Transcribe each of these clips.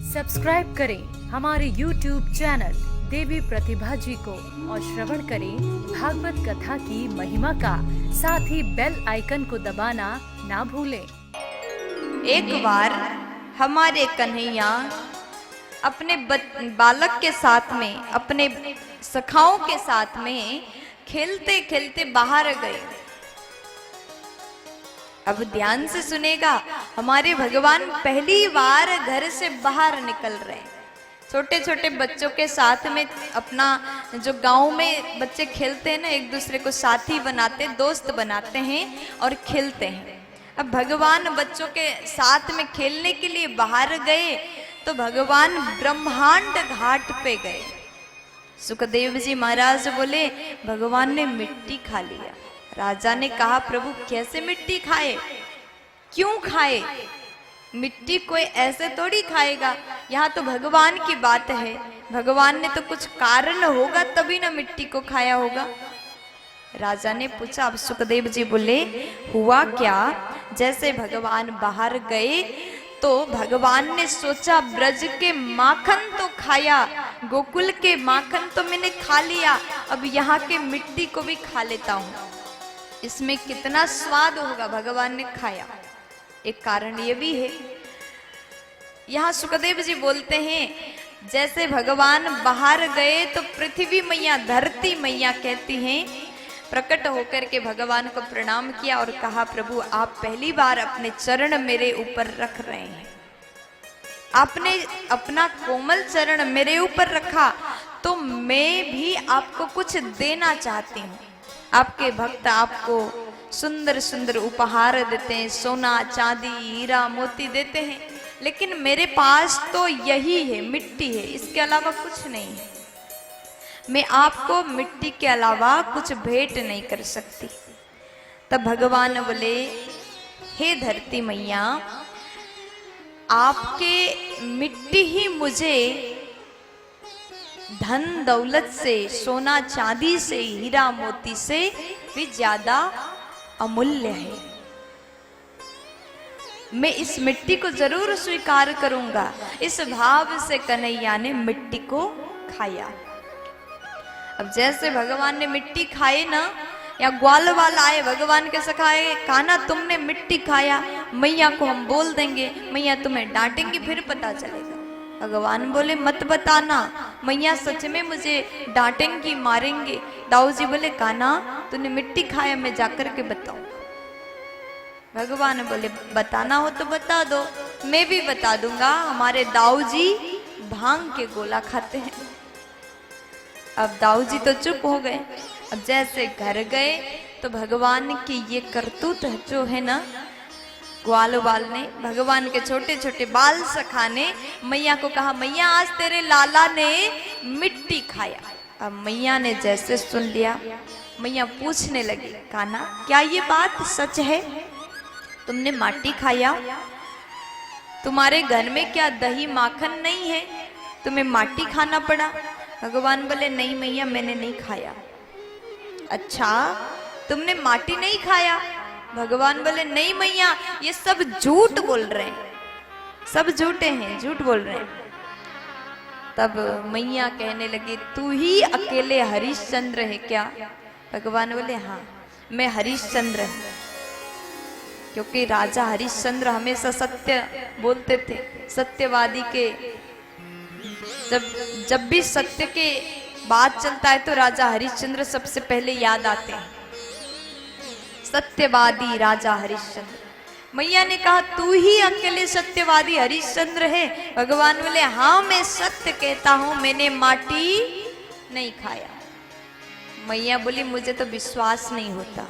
Subscribe करें हमारे YouTube channel देवी प्रतिभा जी को और श्रवण करें भागवत कथा की महिमा का। साथ ही बेल आइकन को दबाना ना भूलें। एक बार हमारे कन्हैया अपने बालक के साथ में, अपने सखाओं के साथ में खेलते खेलते बाहर गए। अब ध्यान से सुनेगा, हमारे भगवान पहली बार घर से बाहर निकल रहे हैं। छोटे छोटे बच्चों के साथ में, अपना जो गांव में बच्चे खेलते हैं ना, एक दूसरे को साथी बनाते, दोस्त बनाते हैं और खेलते हैं। अब भगवान बच्चों के साथ में खेलने के लिए बाहर गए तो भगवान ब्रह्मांड घाट पे गए। सुखदेव जी महाराज बोले, भगवान ने मिट्टी खा लिया। राजा ने कहा, प्रभु कैसे मिट्टी खाए, क्यों खाए? मिट्टी कोई ऐसे थोड़ी खाएगा, यहाँ तो भगवान की बात है। भगवान ने तो कुछ कारण होगा तभी ना मिट्टी को खाया होगा। राजा ने पूछा। अब सुखदेव जी बोले, हुआ क्या, जैसे भगवान बाहर गए तो भगवान ने सोचा, ब्रज के माखन तो खाया, गोकुल के माखन तो मैंने खा लिया, अब यहाँ के मिट्टी को भी खा लेता हूँ, इसमें कितना स्वाद होगा। भगवान ने खाया। एक कारण ये भी है। यहाँ सुखदेव जी बोलते हैं, जैसे भगवान बाहर गए तो पृथ्वी मैया, धरती मैया कहती हैं, प्रकट होकर के भगवान को प्रणाम किया और कहा, प्रभु आप पहली बार अपने चरण मेरे ऊपर रख रहे हैं। आपने अपना कोमल चरण मेरे ऊपर रखा तो मैं भी आपको कुछ देना चाहती हूँ। आपके भक्त आपको सुंदर सुंदर उपहार देते हैं, सोना चांदी हीरा मोती देते हैं, लेकिन मेरे पास तो यही है, मिट्टी है, इसके अलावा कुछ नहीं है। मैं आपको मिट्टी के अलावा कुछ भेंट नहीं कर सकती। तब भगवान बोले, हे धरती मैया, आपके मिट्टी ही मुझे धन दौलत से, सोना चांदी से, हीरा मोती से भी ज्यादा अमूल्य है। मैं इस मिट्टी को जरूर स्वीकार करूंगा। इस भाव से कन्हैया ने मिट्टी को खाया। अब जैसे भगवान ने मिट्टी खाई ना, या ग्वाल वाला आए, भगवान के सखाए, कान्हा तुमने मिट्टी खाया, मैया को हम बोल देंगे, मैया तुम्हें डांटेंगी, फिर पता चलेगा। भगवान बोले, मत बताना, मैया सच में मुझे डांटेंगी, मारेंगे। दाऊ जी बोले, कान्हा तूने मिट्टी खाया, मैं जाकर के बताऊं। भगवान बोले, बताना हो तो बता दो, मैं भी बता दूंगा। हमारे दाऊ जी भांग के गोला खाते हैं। अब दाऊ जी तो चुप हो गए। अब जैसे घर गए तो भगवान की ये करतूत जो है ना, ग्वाल बाल ने, भगवान के छोटे छोटे बाल सखा ने मैया को कहा, मैया आज तेरे लाला ने मिट्टी खाया। अब मैया ने जैसे सुन लिया, मैया पूछने लगी, कान्हा क्या ये बात सच है, तुमने माटी खाया? तुम्हारे घर में क्या दही माखन नहीं है, तुम्हें माटी खाना पड़ा? भगवान बोले, नहीं मैया, मैंने नहीं खाया। अच्छा, तुमने माटी नहीं खाया? भगवान बोले, नहीं मैया, ये सब झूठ बोल रहे हैं, सब झूठे हैं, झूठ बोल रहे हैं। तब मैया कहने लगी, तू ही अकेले हरिश्चंद्र है क्या? भगवान बोले, हाँ मैं हरिश्चंद्र हूं, क्योंकि राजा हरिश्चंद्र हमेशा सत्य बोलते थे। सत्यवादी के जब भी सत्य के बात चलता है तो राजा हरिश्चंद्र सबसे पहले याद आते हैं। सत्यवादी राजा हरिश्चंद्र। मैया ने कहा, तू ही अकेले सत्यवादी हरिश्चंद्र है? भगवान बोले, हाँ मैं सत्य कहता हूं, मैंने माटी नहीं खाया। मैया बोली, मुझे तो विश्वास नहीं होता।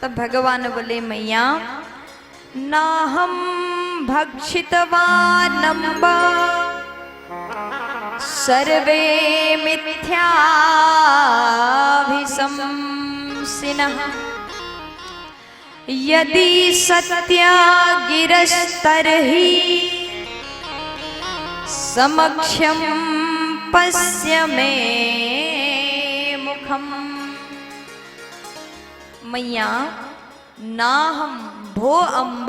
तब भगवान बोले, मैया ना हम भक्षितवानम्ब सर्वे मिथ्याभिशंसिनः यदि सत्या गिरस्तर्हि समक्षं पश्य मे मुखम। मैया ना हम भो अम्ब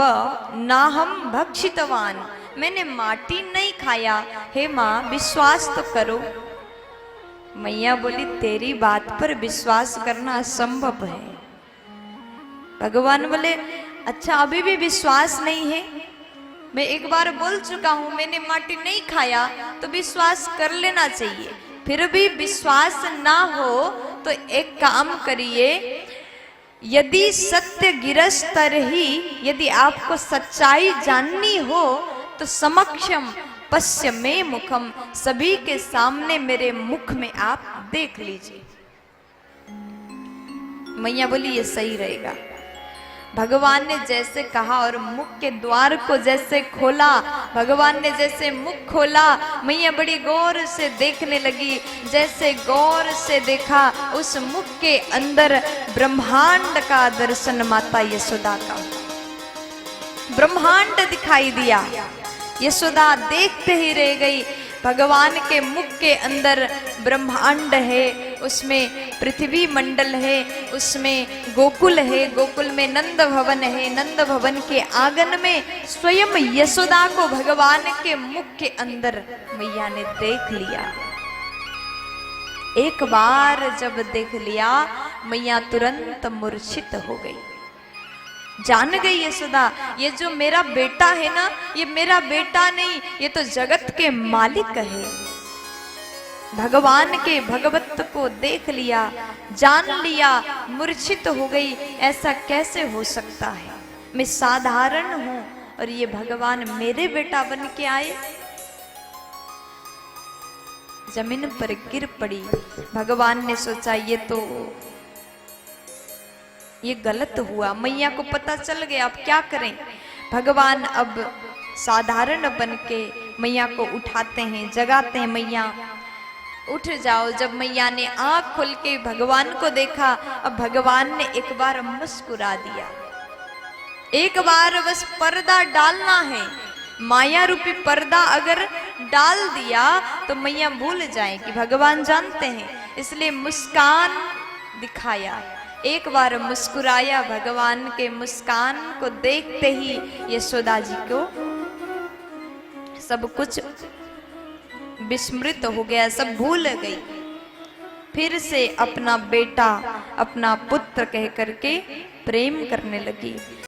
ना हम भक्षितवान मैंने माटी नहीं खाया, हे माँ विश्वास तो करो। मैया बोली तेरी बात पर विश्वास करना असंभव है। भगवान बोले अच्छा अभी भी विश्वास नहीं है? मैं एक बार बोल चुका हूं मैंने माटी नहीं खाया, तो विश्वास कर लेना चाहिए। फिर भी विश्वास ना हो तो एक काम करिए, यदि सत्य गिरस्तर ही, यदि आपको सच्चाई जाननी हो तो समक्षम पश्य में मुखम, सभी के सामने मेरे मुख में आप देख लीजिए। मैया बोली ये सही रहेगा। भगवान ने जैसे कहा और मुख के द्वार को जैसे खोला, भगवान ने जैसे मुख खोला, मैया बड़ी गौर से देखने लगी। जैसे गौर से देखा उस मुख के अंदर ब्रह्मांड का दर्शन माता यशोदा का, ब्रह्मांड दिखाई दिया। यशोदा देखते ही रह गई। भगवान के मुख के अंदर ब्रह्मांड है, उसमें पृथ्वी मंडल है, उसमें गोकुल है, गोकुल में नंद भवन है, नंद भवन के आंगन में स्वयं यशोदा को भगवान के मुख के अंदर मैया ने देख लिया। एक बार जब देख लिया मैया तुरंत मूर्छित हो गई। जान गई यशोदा ये जो मेरा बेटा है ना, ये मेरा बेटा नहीं, ये तो जगत के मालिक है। भगवान के भगवत को देख लिया, जान लिया, मूर्छित हो गई। ऐसा कैसे हो सकता है? मैं साधारण हूं और ये भगवान मेरे बेटा बन के आए। जमीन पर गिर पड़ी। भगवान ने सोचा ये गलत हुआ। मैया को पता चल गया, अब क्या करें। भगवान अब साधारण बन के मैया को उठाते हैं, जगाते हैं, मैया उठ जाओ। जब मैया ने आंख खोल के भगवान को देखा, अब भगवान ने एक बार मुस्कुरा दिया। एक बार बस पर्दा डालना है, माया रूपी पर्दा अगर डाल दिया तो मैया भूल जाए कि भगवान जानते हैं, इसलिए मुस्कान दिखाया। एक बार मुस्कुराया। भगवान के मुस्कान को देखते ही यशोदा जी को सब कुछ विस्मृत हो गया, सब भूल गई। फिर से अपना बेटा, अपना पुत्र कह करके प्रेम करने लगी।